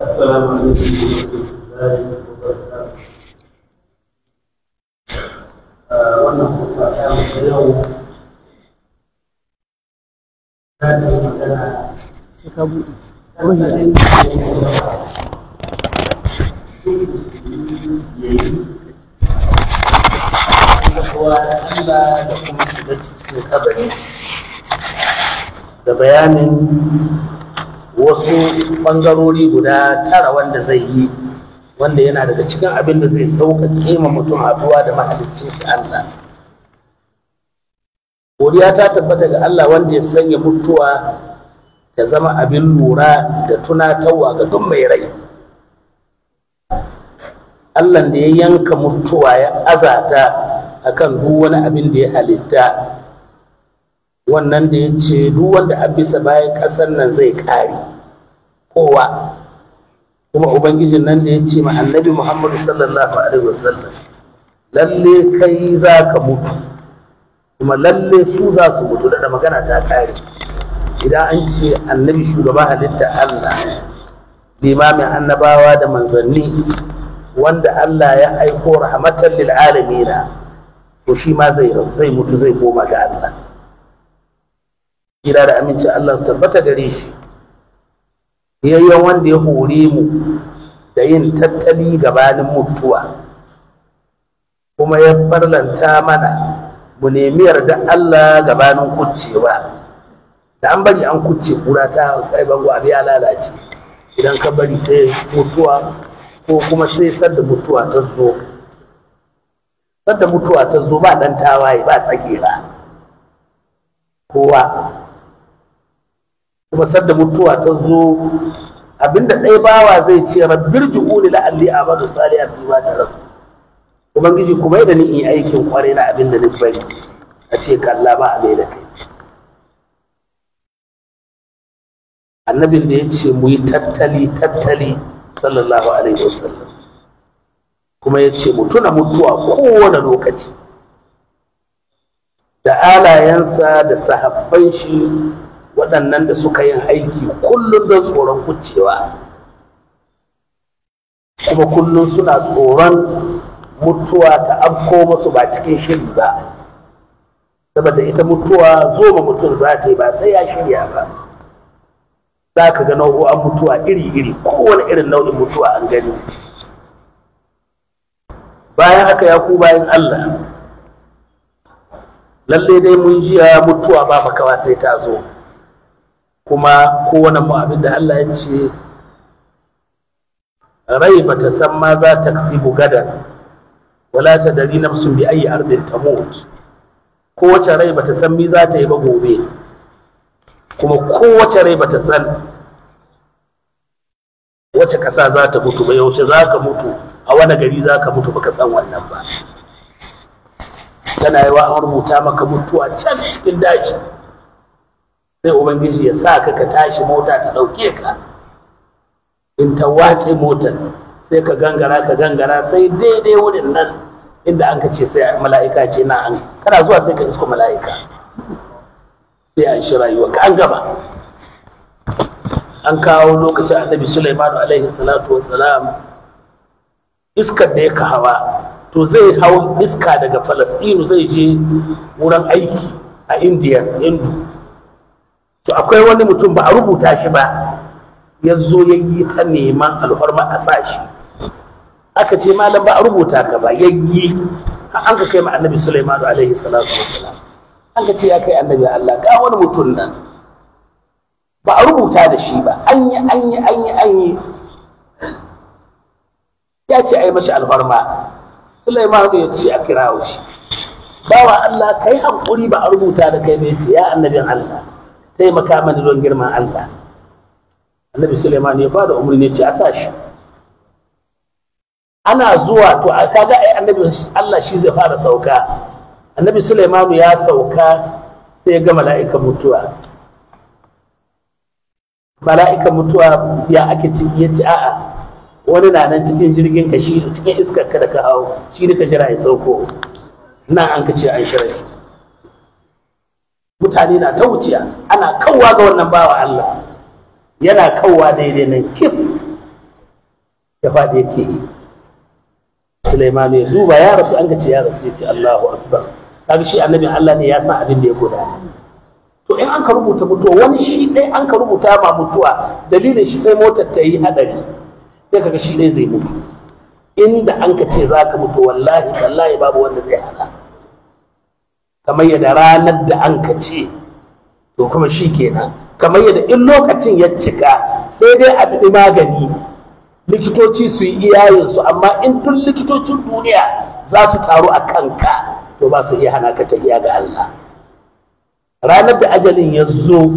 السلام عليكم ورحمة الله وبركاته. wannan kuma ta yau ta ce magana sai ka buɗe ruhi da kuma shiga cikin kabari da bayanin wasu ɓangarori guda 9 wanda zai yi, wanda yana daga cikin abin da zai sauƙaƙe ma mutum haɗuwa da mahaliccin shi Allah. Godiya ta tabbata ga Allah wanda ya sanya mutuwa ta zama abin lura da tunatarwa ga duk mai rai. Allah da ya yanka mutuwa ya azata akan duk wani abin da ya halitta, wannan da ya ce duk wanda a bisa bayan ƙasar nan zai ƙare kowa. Kuma ubangijin nan da ya ce ma annabi Muhammadu sallallahu alaihi wasallam, lalle kai za ka mutu kuma lalle su za su mutu, da magana ta ƙare. Idan an ce annabi shugaba halitta Allah, limamin annabawa da manzanni, wanda Allah ya aiko rahmatan lil alamina, to shi ma zai mutu, zai koma ga Allah. Kira da aminci Allah su tabbata gare shi, yayyan wanda ya hore mu da yin tattali gabanin mutuwa, kuma ya farlanta mana mu nemi yarda Allah gabanin kucewa. Da an bari an kuce, kura ta kai bango, abu ya lalace. Idan ka bari sai mutuwa, ko kuma sai sadda mutuwa ta zo, sadda mutuwa ta zo ba dan tawaye, ba tsakera kowa. Kuma sadda mutuwa ta zo, abinda ɗaya bawa zai ce rabbir ju'uni la'alli a'malu salihan fi ma taraktu, ubangiji kuma da ni in aikin kware na abinda ni bari, a ce kalla ba a mai da kai. Annabin da ya ce mu yi tattali sallallahu alaihi wasallam, kuma ya ce mu tuna mutuwa kowane lokaci, da alayensa da sahabban shi waɗannan da suka yin aiki kullum don tsoron kucewa, kuma kullum suna tsoron mutuwa ta afko musu ba cikin shiri ba, saboda ita mutuwa zo ma mutum za ta yi ba sai ya shirya ba. Za ka ga nau'o'an mutuwa iri-iri, kowane irin nau'in mutuwa an gani. Bayan haka ya ku bayan Allah, lallai dai mun jiya mutuwa ba makawa sai ta zo, kuma kowane mu abin da Allah ya ce rai ba ta san ma za ta kasibu gadan, wala ta dari nafsun bi ayi ardin tamut. Kowace rai ba ta san mi za ta yi ba gobe, kuma kowace rai ba ta san wace ƙasa za ta mutu ba, yaushe za ka mutu, a wani gari za ka mutu, baka san wannan ba. Tana yi wa an rubuta maka mutuwa can cikin daji, sai ubangiji ya sa ka tashi, mota ta ɗauke ka, in ta wace motar sai ka gangara sai daidai wurin nan inda an ka ce sai mala'ika ce na an, kana zuwa sai ka isko mala'ika, sai an shi rayuwa ka an gaba. An kawo lokacin annabi Sulaiman alaihi salatu wassalam, iskar da yake hawa, to zai hau iska daga Falastinu zai je wurin aiki a Hindu. To akwai wani mutum ba a rubuta shi ba, ya zo ya yi ta neman alhorma a sashi. Aka ce malam ba a rubuta ka ba, ya yi an ka kai ma annabi Sulaiman alaihi salatu wassalam. An ka ce ya kai annabi Allah, ga wani mutum nan ba a rubuta da shi ba, an yi ya ce a yi mashi alfarma. Sulaiman ya ce a kirawo shi, bawa Allah kai hankuri, ba a rubuta da kai bai ce ya annabin Allah taimaka mani don girman Allah. Annabi Sulaiman ya bada umarni ne ce a sa shi. Ana zuwa to a kaga ai annabi Allah shi zai fara sauka. Annabi Sulaiman ya sauka sai ya ga mala'ikan mutuwa. Mala'ikan mutuwa ya ake ciki, ya ce a'a wani na nan cikin jirgin ka, shi cikin iskar ka da ka hau, shi ne ka jira ya sauko nan. An ka ce an shirya mutane na ta wuciya, ana kawwa ga wannan bawa Allah, yana kawwa daidai nan kif ya faɗi yake yi. Sulaiman ya duba ya rasu, an ce ya rasu, ya ce Allahu akbar. Kaga shi annabin Allah ne, ya san abin da ya gudana. To in an ka rubuta mutuwa, wani shi ɗaya an ka rubuta ma mutuwa, dalilin shi sai motar ta yi haɗari, sai kaga shi ɗaya zai mutu. Inda an ka ce za ka mutu, wallahi tallahi babu wanda zai hana. Kamar yadda ranar da an ka ce, to kuma shi kenan. Kamar yadda in lokacin ya cika, sai dai a bi magani, likitoci su yi iyayensu, amma in tun likitocin duniya za su taru a kanka, to ba su iya hana ka ta iya ga Allah. Ranar da ajalin ya zo,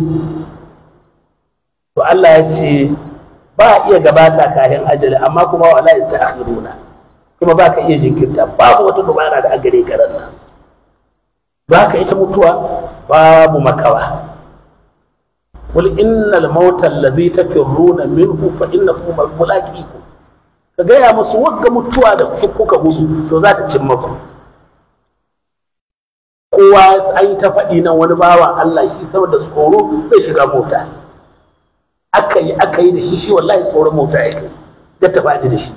to Allah ya ce ba a iya gabata kayan ajali, amma kuma wala ista'khiruna, kuma ba ka iya jinkirta, babu wata dubara da agare ka nan. Ba ka ita mutuwa babu makawa. Qul innal mauta alladhi tafirruna minhu fa innahu mulaqikum. Ka gaya musu wagga mutuwa da kuka gudu, to za ta cimma ku. Kowa an yi ta faɗi nan, wani bawan Allah shi saboda tsoro zai shiga mota, aka yi da shi wallahi tsoron mota ya kai da ta faɗi da shi.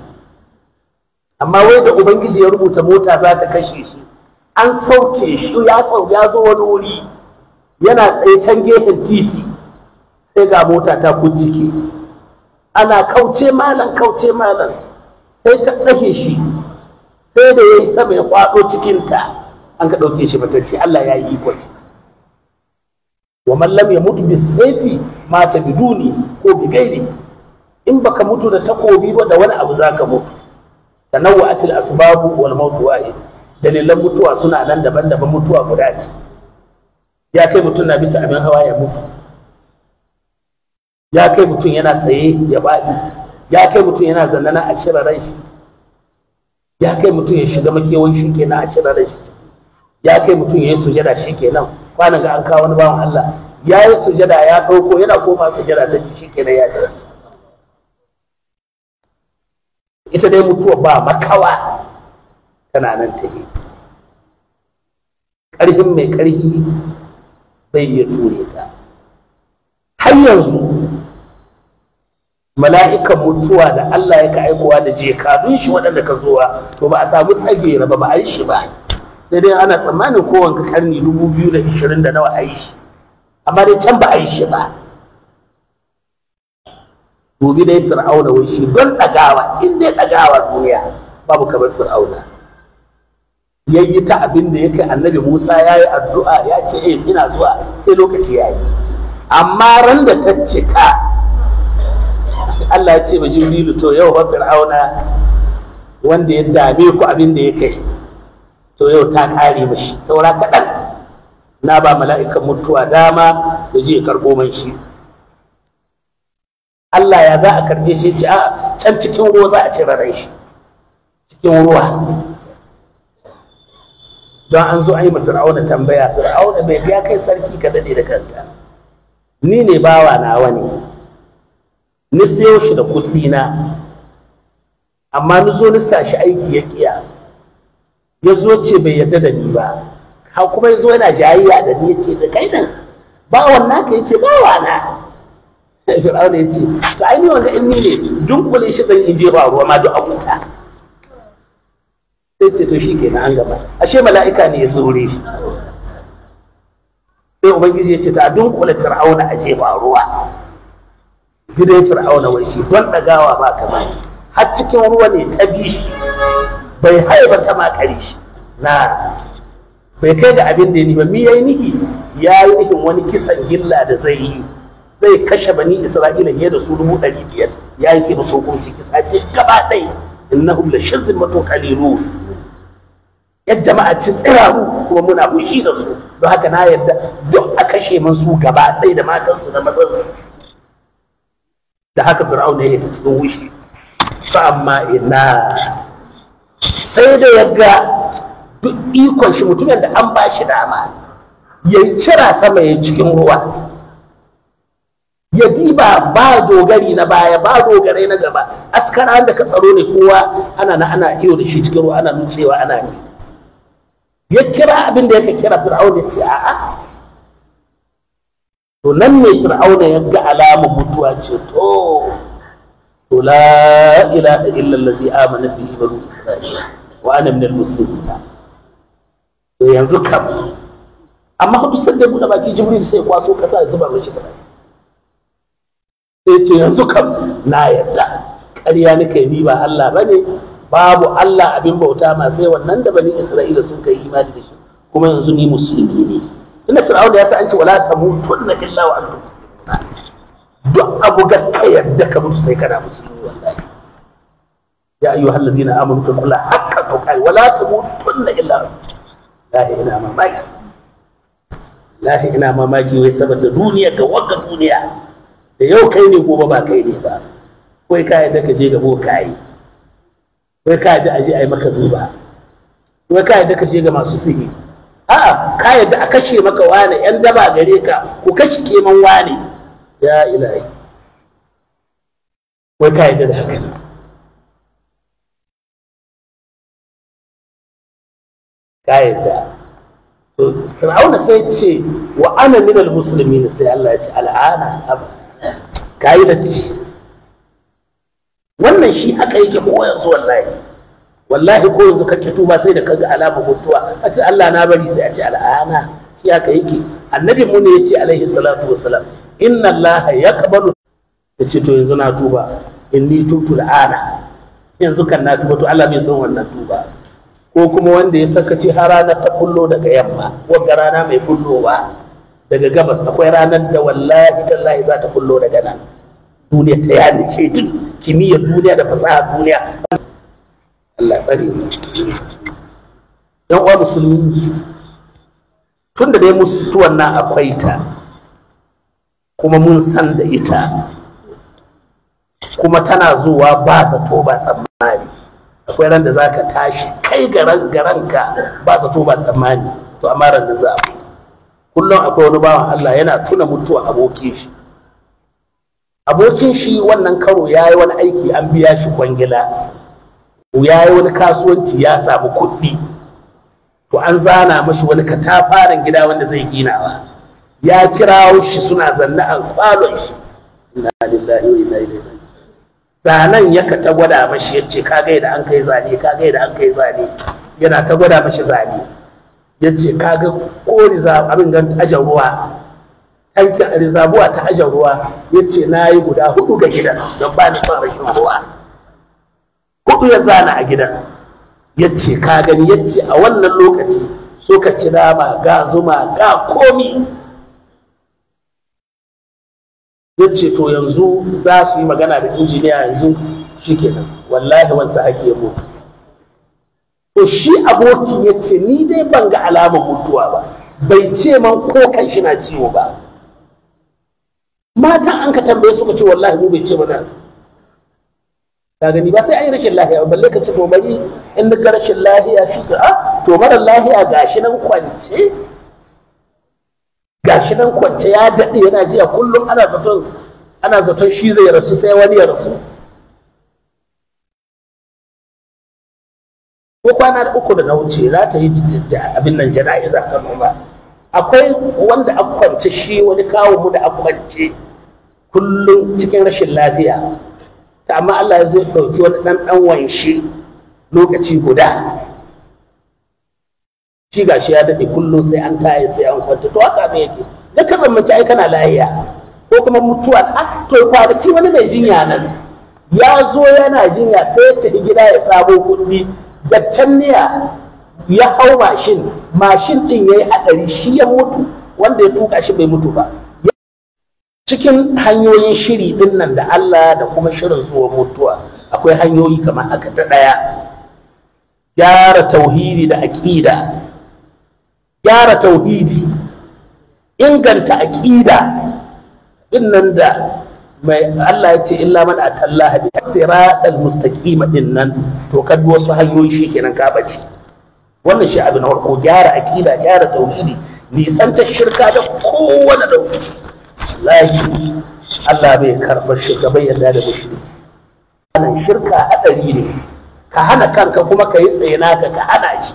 Amma wai da Ubangiji ya rubuta mota za ta kashe shi, an sauke shi ya zo wani wuri yana tsaye can gefen titi, sai ga mota ta kuncike, ana kauce malam sai ta ɗage shi, sai da ya yi sama ya kwaɗo cikinta, an ka ɗauke shi matacce. Allah ya yi ikon. Wa man lam yamut bisayfi mata biduni ko bi gairi. In baka mutu da takobi ba, da wani abu zaka mutu. Tanawwa'atil asbabu wal maut wahid. Dalilan mutuwa suna nan daban-daban, mutuwa guda ce. Ya kai mutum na bisa abin hawa ya mutu, ya kai mutum yana tsaye ya baɗi, ya kai mutum yana zannana a cire rai, ya kai mutum ya shiga makewan shi kenan a cire rai, ya kai mutum ya yi sujada shi kenan. Kwanan ga an kawo wani bawan Allah ya yi sujada, ya ɗauko yana koma sujada ta shi kenan ya ce. Ita dai mutuwa ba makawa, tana nan ta yi. Ƙarfin mai ƙarfi bai iya ture ta. Har yanzu mala'ikan mutuwa da Allah ya ka aikowa da jekadun shi waɗanda ka zowa, to ba a samu tsagera ba a yi shi ba. Sai dai ana tsammanin kowanka karni 2020 da nawa a yi shi, amma dai can ba a yi shi ba. Dubi dai Fir'auna, wai shi don ɗagawa, in dai ɗagawa duniya babu kamar Fir'auna. Yayi ta abin da yake annabi Musa ya yi addu'a ya ce ina zuwa, sai lokaci ya yi. Amma ran da ta cika, Allah ya ce ma Jibrilu, to yau ba Fir'auna wanda ya dame ku abin da ya kai, to yau ta kare mashi, saura kaɗan na ba mala'ikan mutuwa dama da je karɓo man shi. Allah ya za a karɓe shi? Ce a can cikin ruwa za a cire rai shi, cikin ruwa. Don an zo an yi ma Fir'auna tambaya, Fir'auna bai biya kai sarki ka daɗe da kanka, ni ne bawa nawa ne, ni siyo shi da kuɗi na, amma ni zo ni sa shi aiki ya kiya, ya zo ce bai yarda da ni ba, ha kuma ya zo yana jayayya da ni, ya ce da kai nan bawan naka, ya ce bawa na. Fir'auna ya ce to ai ni wanda in ni ne dunkule shi zan in je ba ruwa ma duk abuta. Sai ce to shi kenan an gaba, ashe mala'ika ne ya zure shi. Sai Ubangiji ya ce ta dunkule Fir'auna a je ba ruwa. Gidan Fir'auna wai shi don ɗagawa ba kamar shi, har cikin ruwa ne ta bi shi, bai haiba ta makare shi na, bai kai ga abin da ya ni ba. Mi yayi nihi? Ya yi nihin wani kisan gilla da zai yi, zai kashe bani Isra'ila fiye da su 500,000, ya yanke musu hukunci kisa ce gaba ɗaya. Innahum la shirzimatun qalilun, yan jama'a ci tsiraru kuma muna fushi da su, don haka na yarda duk a kashe man su gaba ɗaya da matansu da mazansu. Da haka Fir'auna ya ta cikin wushi. Fa amma ina sai da ya ga duk ikon shi, mutumin da an ba shi dama ya cira sama ya cikin ruwa, ya diba ba dogari na baya ba dogarai na gaba, askara da ka tsaro ne kowa ana iyo da shi cikin ruwa, ana nutsewa ana ne. Ya kira abin da yake kira Fir'aun, ya ce a'a to nan ne fir'auna ya ga alamun mutuwa ce to la ilaha illa allazi amana bihi banu isra'ila wa ana minal muslimin. To yanzu kam amma duk sanda buɗe baki jibril sai kwaso kasa ya zuba mishi da baki sai ce yanzu kam na yarda ƙarya nake ni ba Allah bane, babu Allah abin bauta ma sai wannan da bani isra'ila sun kai imani da shi, kuma yanzu ni musulmi ne. Ina fir'auna ya sa an ce wala tamutunna illa wa antum muslimun. Duk abu ga ka yadda ka mutu sai kana musulmi wallahi. Ya ayyuhal ladina amanu taqullaha haqqa tuqati wala tamutunna illa wa antum. Lahi ina mamaki. Lahi ina mamaki wai saboda duniya ga wagga duniya da yau kai ne gobe ba kai ne ba. Kai ka yadda ka je ga bokaye. Kai ka yadda aje ai maka duba. Kai ka yadda ka je ga masu sihiri. A'a ka yadda a kashe maka wane yan daba gare ka ku kashe keman wane. Ya ilahi, wai ka yadda da haka ne? Ka yadda. To fir'auna sai ce wa ana minal muslimin, sai Allah ya ce al'ana ka yi datti. Wannan shi haka yake ko yanzu wallahi ko yanzu kake tuba sai da kaga alamar mutuwa a ce Allah na bari sai a ce al'ana, shi haka yake. Annabi mu ne yace alaihi salatu wassalam inna Allah yaqbalu, yace to yanzu na tuba, inni tubtu al'ana, yanzu kan na tuba. To Allah bai san wannan tuba. Ko kuma wanda ya saka ce har rana ta kullo daga yamma, wanda rana mai kullowa daga gabas, akwai ranar da wallahi tallahi za ta kullo daga nan. Duniya ta yadda ce duk kimiyyar duniya da fasahar duniya. Allah tsare mu. Yan uwa musulmi, tunda dai mutuwan nan akwai ta, kuma mun san da ita, kuma tana zuwa ba zato ba tsammani. Akwai ran da zaka tashi kai garanka ba zato ba tsammani, to amma ran da za a mutu. Kullum akwai wani bawan Allah yana tuna mutuwa abokin shi wannan karo ya yi wani aiki an biya shi kwangila, ya yi wani kasuwanci ya samu kuɗi, to an zana mashi wani katafaren gida wanda zai ginawa. Ya kirawo shi suna zanne a falon shi, inna lillahi wa inna ilaihi raji'un. Zanen ya ta gwada mashi, ya ce ka ga da an kai zane, ka ga da an kai zane, yana ta gwada mashi zane. Ya ce ka ga ko abin gan ajan ruwa, tankin rizabuwa ta ajan ruwa, ya ce na yi guda 4 ga gidan don ba ni son rashin ruwa. 4 ya zana a gidan. Ya ce ka gani, ya ce a wannan lokaci so ka ci nama ga zuma ga komi. Ya ce to yanzu za su yi magana da injiniya, yanzu shi kenan wallahi wansa ake mutu. To shi abokin ya ce ni dai ban ga alamar mutuwa ba, bai ce man ko kan shi na ciwo ba. Matan an ka tambaye suka ce wallahi mu bai ce mana. Ka gani ba sai an yi rashin lahiya, balle ka ci to bari in ga rashin lahiya shi ka to mara lahiya gashi nan kwance. Gashi nan kwance ya daɗe yana jiya, kullum ana zaton shi zai rasu sai wani ya rasu. Ko kwana 3 da na wuce za ta yi abin nan jana'iza kan ba. Akwai wanda a kwance shi wani kawo mu da a kwance kullum cikin rashin lafiya, ta amma Allah ya zai ɗauki wani ɗan wanshi lokaci guda. Shi gashi ya daɗe kullum sai an taye sai an kwanta. To haka ne yake, da ka mace ai kana lahiya ko kuma mutuwa. To kwanaki wani mai jinya nan ya zo yana jinya sai ya tafi gida ya sabo kuɗi da canniya, ya hau mashin ɗin ya yi haɗari, shi ya mutu, wanda ya tuka shi bai mutu ba. Cikin hanyoyin shiri ɗin nan da Allah da kuma shirin zuwa mutuwa akwai hanyoyi kamar haka. Ta ɗaya, gyara tauhidi da aƙida. Gyara tauhidi, inganta aƙida din nan da mai Allah ya ce illa man atallaha bi siratal mustaqima din nan, to kad wasu hanyoyi shikenan ka bace. Wannan shi abin farko, gyara aƙida, gyara tauhidi, nisan ta shirka da kowane dauki. Wallahi Allah bai karɓar shirka, bai yarda da mushriki. Wannan shirka hadari ne, ka hana kanka kuma ka yi tsaye naka ka hana shi.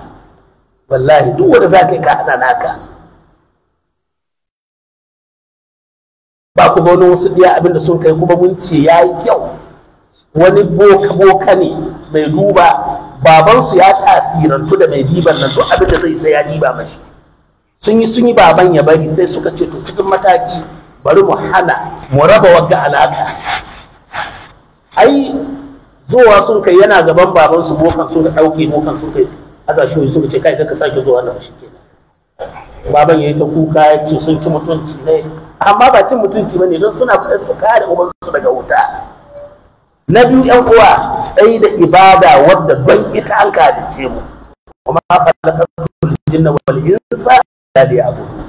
Wallahi duk wanda za ka yi ka hana naka. ba ku wani wasu ɗiya abinda sun kai kuma mun ce ya yi kyau. Wani boka ne mai duba, babansu ya tasirantu da mai diban nan, duk abinda zai sai ya diba mashi. Sun yi baban ya bari, sai suka ce to cikin mataki bari mu hana mu raba wagga alaka. Ai zuwa sun kai yana gaban babansu, bokan sun ɗauke bokan sun kai azashoyi suka ce kai ka sake zuwa nan shi kenan. Baban ya yi ta kuka ya ce sun ci mutunci ne, amma ba cin mutunci ba ne, don suna faɗa su kare ubansu daga wuta. Na biyu ‘yan uwa, tsaye da ibada wadda don ita an kalice mu, kuma khalaqatul jinna wal insa illa liya'budun.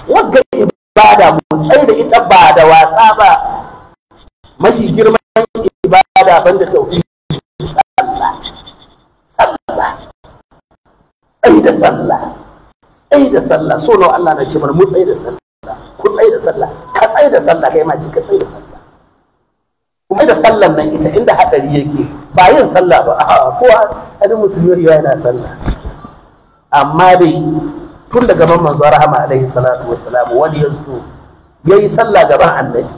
Wadda ibada mu tsaye da ita ba da wasa ba. Mafi girman ibada banda tauhidi sallah. Tsaye da sallah. Tsaye da sallah. So nawa Allah na ce mana mu tsaye da sallah. Ku tsaye da sallah. Ka tsaye da sallah kai ma ci ka tsaye da sallah. Kuma da sallan nan ita inda hadari yake ba yin sallah ba, kowa hadin musulmi yana sallah, amma dai tun da gaban manzo rahama alaihi salatu wassalam wani yazo yayi sallah gaban annabi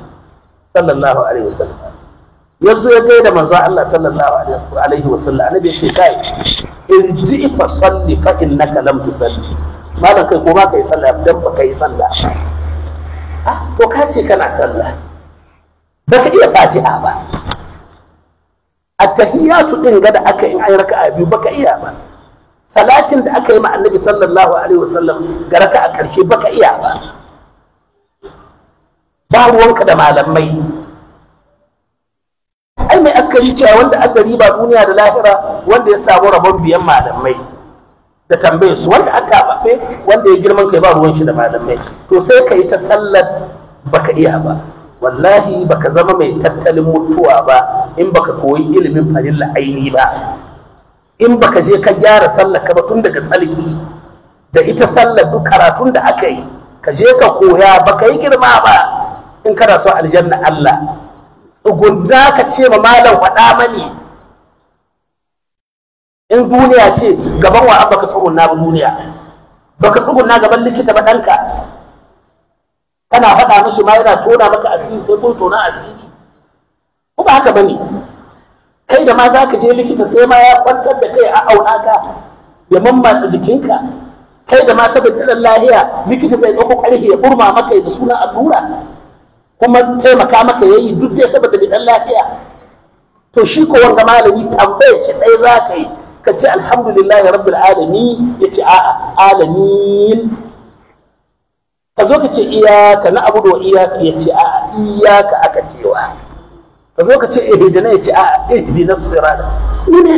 sallallahu alaihi wasallam, yazo ya ga da manzo Allah sallallahu alaihi wasallam, annabi ya ce kai irji fa salli fa innaka lam tusalli, malan kai ko ba kai sallah dan ba kai sallah. To ka ce kana sallah baka iya fatiha ba, at-tahiyatu din ga da aka in ayi raka'a biyu baka iya ba, salatin da aka yi ma annabi sallallahu alaihi wasallam ga raka'a karshe baka iya ba, ba ruwanka da malamai. Ai mai askari cewa wanda aka riba duniya da lahira wanda ya samu rabon biyan malamai da tambayar su, wanda aka bafe wanda ya girman kai ba ruwan shi da malamai. To sai ka yi ta sallar baka iya ba, wallahi baka zama mai tattalin mutuwa ba in baka koyi ilimin farilla aini ba, in baka je ka gyara sallar ka ba tun daga tsalki da ita sallar duk karatun da aka yi ka je ka koya, baka yi girma ba in kana so aljanna Allah. Tsugunna ka ce ma malam faɗa mani, in duniya ce gaban wa baka tsugunna ba duniya, baka tsugunna gaban likita ba ɗanka kana faɗa mashi ma yana tona maka asiri sai kun tona asiri, ko ba haka bane? Kai da ma za ka je likita sai ma ya kwantar da kai a auna ka ya mammatsa jikinka, kai da ma saboda ɗan lahiya likita zai ɗauko ƙarfe ya burma maka da sunan allura kuma taimaka maka yayi duk dai saboda ɗan lahiya. To shi ko wanga malami tambayar shi ɗaya za ka yi ka ce alhamdulillahi rabbil alamin, ya ce a'a alamin. Ka zo ka ce iyaka na abudu wa iyaka, ya ce a iyaka aka cewa. Ka zo ka ce ihdina, ya ce a ihdinas sirata. Ni ne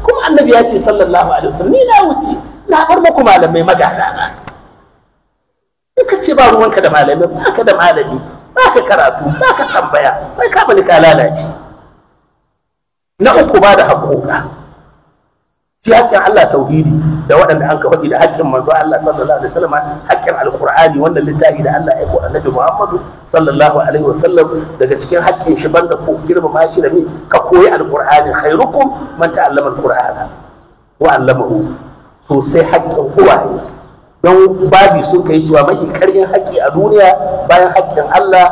kuma annabi ya ce sallallahu alaihi wasallam ni na wuce na bar muku malamai magana na. In ka ce ba ruwanka da malamai, ba ka da malami, ba ka karatu, ba ka tambaya, bai ka bani ka lalace. Na uku ba da haƙoƙa. Shi haƙƙin Allah tauhidi da waɗanda an ka faɗi da haƙƙin manzo Allah sallallahu alaihi wasallam, haƙƙin alqur'ani wanda littafi da Allah ya ko annabi Muhammadu sallallahu alaihi wasallam. Daga cikin haƙƙin shi banda ko girmama shi da me ka koyi alqur'ani, khairukum man ta'allama alqur'ana wa 'allamahu. To sai haƙƙin uwaye, don babi sun kai cewa mai ƙarfin haƙƙi a duniya bayan haƙƙin Allah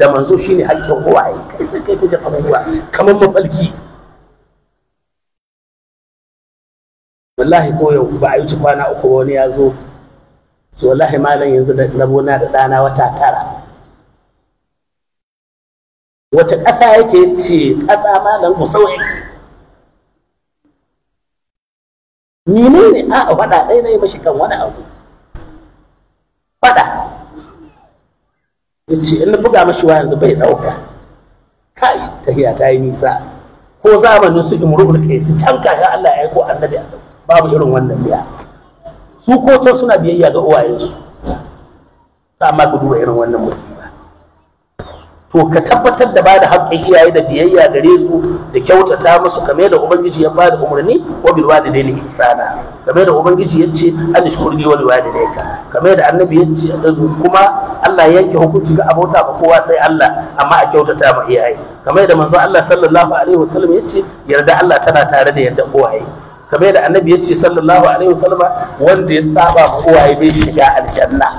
da manzo shine haƙƙin uwaye. Kai sai kai ta jafa uwa kamar mafalki. Wallahi ko yau ba a yi kwana uku wani ya zo ce wallahi malam yanzu da rabona da ɗana wata 9. Wace ƙasa yake ce ƙasa malam ku sauye menene a faɗa ɗaya na yi mashi kan wani abu faɗa, ya ce in na buga mashi wa yanzu bai ɗauka, kai tahiya ta yi nisa, ko zamanin su imrul kaisi can kafin Allah ya aiko annabi babu irin wannan biya, su ko can suna biyayya ga uwayensu, amma ku duba irin wannan musiba. To ka tabbatar da bada haƙƙin iyaye da biyayya gare su da kyautata musu, kamar da ubangiji ya bada umarni wa bil walidaini ihsana, kamar da ubangiji ya ce an shkurni wal walidayka, kamar da annabi ya ce kuma Allah ya yanke hukunci ga abota ba kowa sai Allah, amma a kyautata ma iyaye, kamar da manzo Allah sallallahu alaihi wasallam ya ce yarda Allah tana tare da yarda uwaye, kamar da annabi ya ce sallallahu alaihi wasallam wanda ya saba ma uwaye bai shiga aljanna.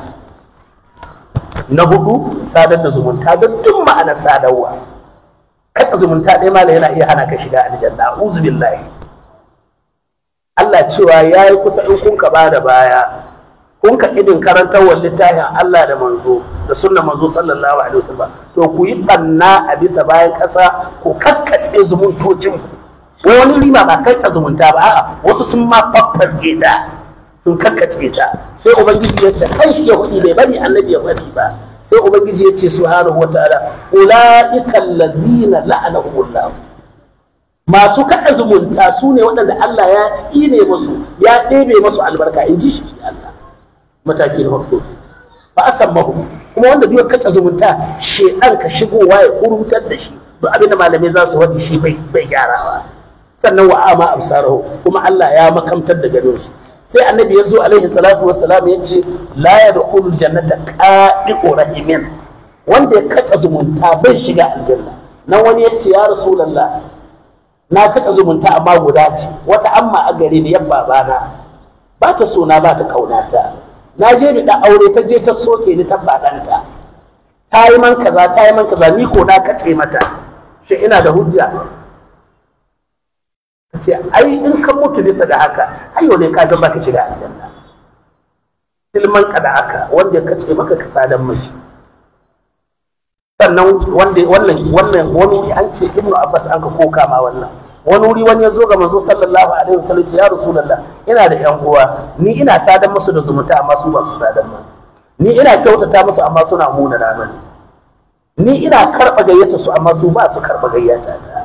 na hudu sadar da zumunta da duk ma'anar sadarwa. Katsa zumunta ɗaya mala yana iya hana ka shiga aljanna, a'udhu billahi. Allah cewa yayi kusa in kun ka bada baya kun ka idin karantarwar littafin Allah da manzo da sunnar manzo sallallahu alaihi wasallam, to ku yi banna a bisa bayan ƙasa, ku kakkace zumuntocin ku. Wani rima ba kai zumunta ba, a'a wasu sun ma faffaske ta, sun kakkace ta. Sai ubangiji ya ce kai shi ya hudi bai bari annabi ya bari ba. Sai ubangiji ya ce subhanahu wataala ulaika allazina la'anahumullah, masu kaɗa zumunta su ne waɗanda Allah ya tsine musu, ya ɗebe musu albarka, in ji shi Allah. Mataki na farko ba a san mahu, kuma wanda duk kaɗa zumunta shedan ka shigowa ya kurutar da shi, duk abinda malamai za su waɗi shi bai gyarawa. Sannan wa ama absarahu, kuma Allah ya makamtar da ganin su. Sai annabi ya zo alaihi salatu wassalam ya ce la yadkhulul jannata qa'iqu rahimin, wanda ya kaɗa zumunta bai shiga aljanna. Nan wani ya ce ya rasulullah, na kaɗa zumunta amma guda ce, wata amma a gare ni yan babana ba ta so na ba ta kaunata, na je ni da aure ta je ta soke ni ta baɗanta, ta yi man kaza ta yi man kaza, ni ko na kace mata, shi ina da hujja. Ce ai in ka mutu bisa da haka ayo ne ka ga baka shiga aljanna. Silman ka da haka wanda ya kace maka ka sadan mashi. Sannan wanda wannan wani an ce Ibnu Abbas an ka koka ma wannan. Wani wuri wani ya zo ga manzo sallallahu alaihi wasallam, ya rasulullah ina da yan uwa, ni ina sadan musu da zumunta amma su ba su sadan mu, ni ina kyautata musu amma suna muna na mani, ni ina karba gayyata su amma su ba su karba gayyata ta.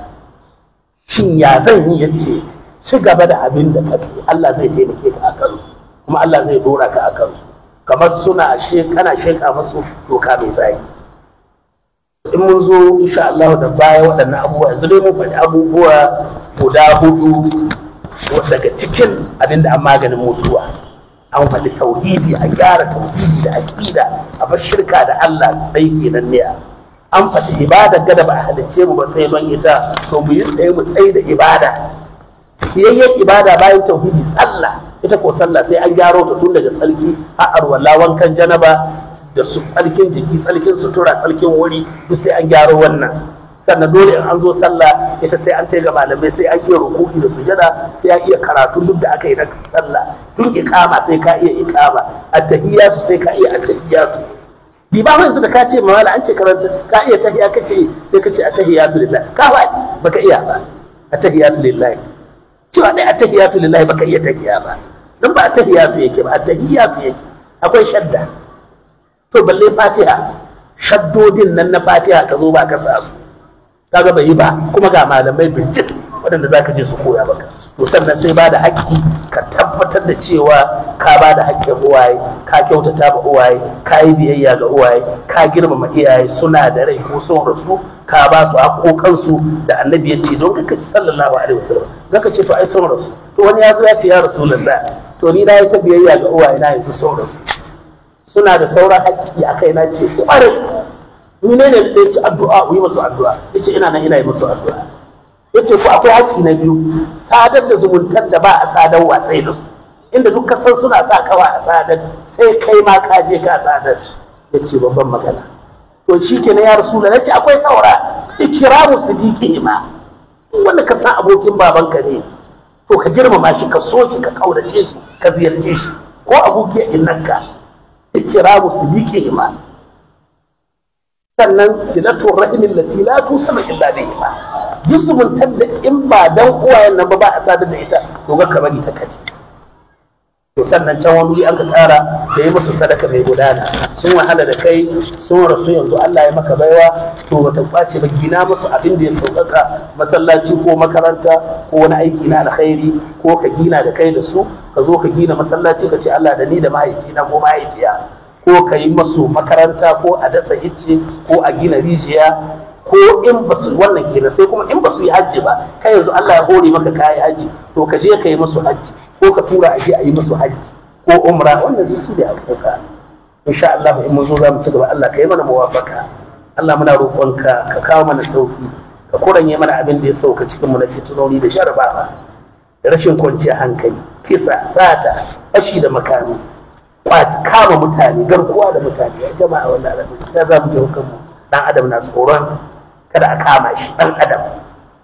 Shin ya zan yi? Yace ci gaba da abin da kake, Allah zai taimake ka a kansu, kuma Allah zai dora ka a kansu, kamar suna kana sheka musu doka mai tsayi. In mun zo insha Allah da baya waɗannan abubuwa, yanzu dai mun faɗi abubuwa guda hudu daga cikin abin da an maganin mutuwa. An faɗi tauhidi, a gyara tauhidi da aƙida, a bar shirka da Allah ɗai kenan ne. An faɗi ibada gada ba a halicce mu ba sai don ita, to mu yi tsaye mu tsaye da ibada. Yayyen ibada bayan tauhidi sallah, ita ko sallah sai an gyaro ta tun daga tsarki har arwala, wankan janaba da su tsarkin jiki, tsarkin sutura, tsarkin wuri, duk sai an gyaro wannan. Sannan dole in an zo sallah ita sai an tai ga malamai, sai an iya ruku'i da sujada, sai an iya karatu duk da aka yi na sallah. Tun iqama sai ka iya iqama, at-tahiyatu sai ka iya at-tahiyatu. Bi ba yanzu da ka ce mawala an ce karanta ka iya tahiya kace sai ka ce at-tahiyatu lillahi, ka faɗi baka iya ba. At-tahiyatu lillahi cewa dai at-tahiyatu lillahi baka iya tahiya ba, dan ba at-tahiyatu yake ba, at-tahiyatu yake akwai shadda. To balle Fatiha, shaddodin nan na Fatiha ka zo ba ka sa su, kaga bai yi ba, kuma ga malamai bincike waɗanda zaka je su koya maka. To sannan sai ba da haƙƙi, ka tabbatar da cewa ka ba da haƙƙin uwaye, ka kyautata ba uwaye, ka yi biyayya ga uwaye, ka girmama iyaye suna da rai ko sun rasu, ka ba su haƙoƙansu da annabi ya ce don ka ci sallallahu alaihi wasallam. Zaka ce to ai sun rasu, to wani ya zo ya ce ya rasulullah, to ni na yi ta biyayya ga uwaye na yanzu sun rasu, suna da sauran haƙƙi a kai. Na ce ƙwarai, ni ne da ya ci addu'a, yi masu addu'a. Ya ce ina nan ina yi masu addu'a. Ya ce ko akwai haƙƙi na biyu, sadar da zumuntar da ba a sadarwa sai da su, inda duk kasan suna sa kawa a sadar, sai kai ma ka je ka sadar. Ya ce babban magana. To shi ke na ya rasula, na ce akwai saura, ikiramu sidiqi ma, wanda ka san abokin babanka ne, to ka girmama shi, ka so shi, ka kaudace shi, ka ziyarce shi, ko abokiyar innanka, ikiramu sidiqi ma. Sannan silatul rahimin lati la tusama illa bihi ma, duk zumuntar da in ba dan uwayen nan ba a sadar da ita, to ga ka bari ta kace. To sannan can wani an ka ƙara da yi musu sadaka mai gudana, sun wahala da kai, sun rasu, yanzu Allah ya maka baiwa, to bata kwace ba, gina musu abin da ya sauƙaƙa, masallaci ko makaranta ko wani aiki na alkhairi, ko ka gina da kai da su, ka zo ka gina masallaci ka ce Allah da ni da mahaifina ko mahaifiya, ko ka yi masu makaranta, ko a dasa icce, ko a gina rijiya, ko in ba su wannan kenan. Sai kuma in ba su yi hajji ba, kai yanzu Allah ya hore maka kayi hajji, to ka je ka yi musu hajji, ko ka tura a je a yi musu hajji ko umra, wannan zai su da haƙoƙa. Insha Allah in mun zo za mu ci gaba. Allah ka yi mana muwafaka, Allah muna roƙonka ka kawo mana sauki, ka kuranye mana abin da ya sauka cikin mu na fitinoni da jarabawa da rashin kwanciyar hankali, kisa, sata, fashi da makami. kwaci kama mutane, garkuwa da mutane. Ya jama'a wannan alamun ya za mu je kanmu. Dan adam na tsoron kada a kama shi. Dan adam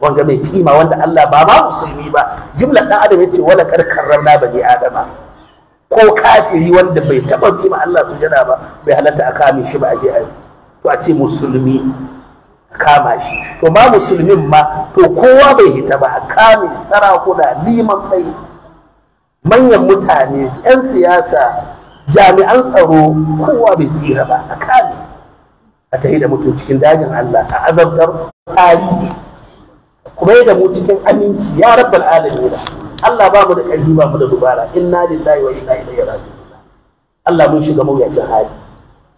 wanda mai kima, wanda Allah ba ma musulmi ba, jimlar dan adam yace wala karramna bani adama. Ko kafiri wanda bai taba bi ma Allah sujada ba bai halatta a kame shi ba, a je a to a ce musulmi kama shi. To ba musulmin ma to kowa bai hita ba, a kame sarakuna, liman mai manyan mutane, 'yan siyasa, jami'an tsaro, kowa bai tsira ba, a kame a tahi da mutum cikin dajin Allah, a azabtar tarihi kuma da mu cikin aminci. Ya rabbal alamin, Allah ba mu da ƙarfi, ba mu da dubara. Inna lillahi wa inna ilaihi raji'un. Allah mun shiga mawuyacin hali.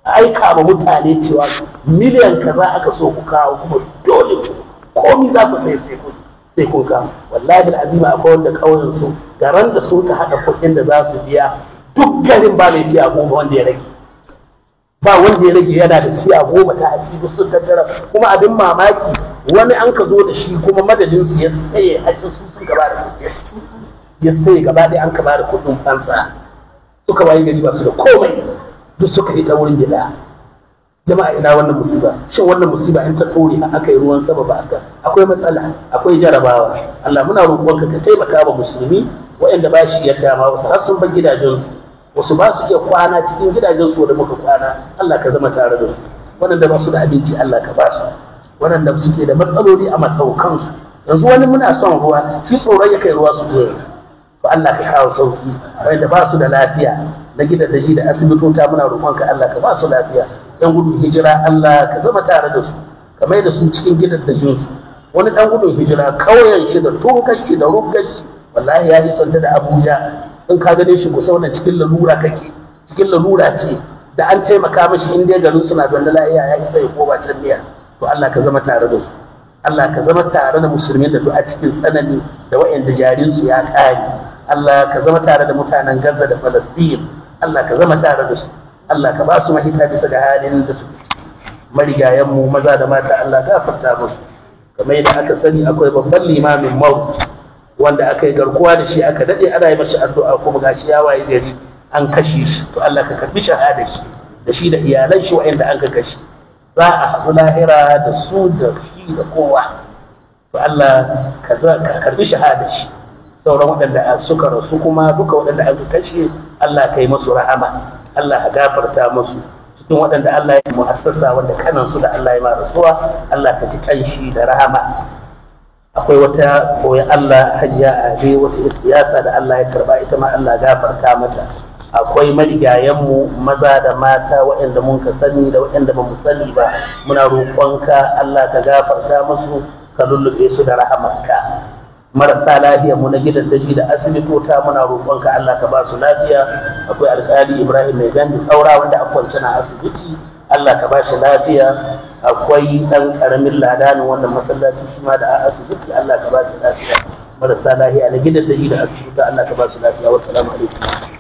Aika ma mutane cewa miliyan kaza aka so ku kawo, kuma dole komi za ku sai kun kawo. Wallahi al'azima akwai wanda kauyen su garan da sun ka haɗa kuɗin da za su biya duk garin ba mai ciya goma wanda ya rage. Ba wanda ya rage yana da ciya goma ta a cikin sun tattara. Kuma abin mamaki wani an ka zo da shi kuma madadin su ya saye hacin su sun gaba da kuɗi. Ya saye gaba ɗaya an ka ba da kuɗin fansa. Suka wayi gari ba su da komai. Duk suka yi ta wurin gida. Jama'a ina wannan musiba? Shin wannan musiba in ta ɗore aka yi ruwan sama ba aka akwai matsala, akwai jarabawa. Allah muna roƙonka ka taimaka wa musulmi waɗanda ba shi yadda ma wasu har sun bar gidajensu, wasu ba su iya kwana cikin gidajensu da muka kwana. Allah ka zama tare da su. Waɗanda ba su da abinci Allah ka ba su. Waɗanda suke da matsaloli a masaukansu. Yanzu wani muna son ruwa, shi tsoron ya kai ruwa su zo yanzu. To Allah ka kawo sauki. Waɗanda ba su da lafiya na gidan da shi da asibitota muna roƙonka Allah ka ba su lafiya. Yan gudun hijira Allah ka zama tare da su, ka mai da su cikin gidan da jinsu. Wani ɗan gudun hijira ƙauyen shi da tunkashi shi da rugashi wallahi ya isanta da Abuja. In ka gane shi kusa wannan cikin lalura kake, cikin lalura ce da an taimaka mashi in dai garin suna zanna lafiya ya isa ya koma can niya. To Allah ka zama tare da su. Allah ka zama tare da musulmi da du'a cikin tsanani da waɗanda jarinsu ya ƙare. Allah ka zama tare da mutanen Gaza da Falasɗin. Allah ka zama tare da su. Allah ka ba su mahita bisa ga halin da su. Marigayenmu maza da mata Allah gafarta musu. Kamar yadda aka sani akwai babban limamin Maut wanda aka yi garkuwa da shi, aka daɗe ana yi mashi addu'a kuma gashi ya waye gari an kashe shi. To Allah ka karbi shahada shi da shi da iyalan shi waɗanda an ka kashe. Za a haɗu lahira da su da shi da kowa. To Allah ka karbi shahada shi. Sauran waɗanda suka rasu kuma duka waɗanda aka kashe Allah ka yi musu rahama. Allah ka gafarta musu. Cikin waɗanda Allah ya mu'assasa wanda kanansu da Allah ya ma rasuwa, Allah ka ji kanshi da rahama. Akwai wata koyi Allah Hajiya Ade, wata siyasa da Allah ya karba, ita ma Allah gafarta mata. Akwai marigayenmu maza da mata waɗanda mun ka sani da waɗanda ba mu sani ba, muna roƙonka Allah ka gafarta musu, ka lullube su da rahamarka. Marasa lafiya mu na gidan daji da asibitota muna roƙonka Allah ka ba su lafiya. Akwai alƙali Ibrahim mai gandi ƙaura wanda a kwance na asibiti, Allah ka ba shi lafiya. Akwai ɗan ƙaramin ladanin wannan masallaci shi ma da a asibiti, Allah ka ba shi lafiya. Marasa lafiya na gidan daji da asibitota Allah ka ba su lafiya. Wassalamu alaikum.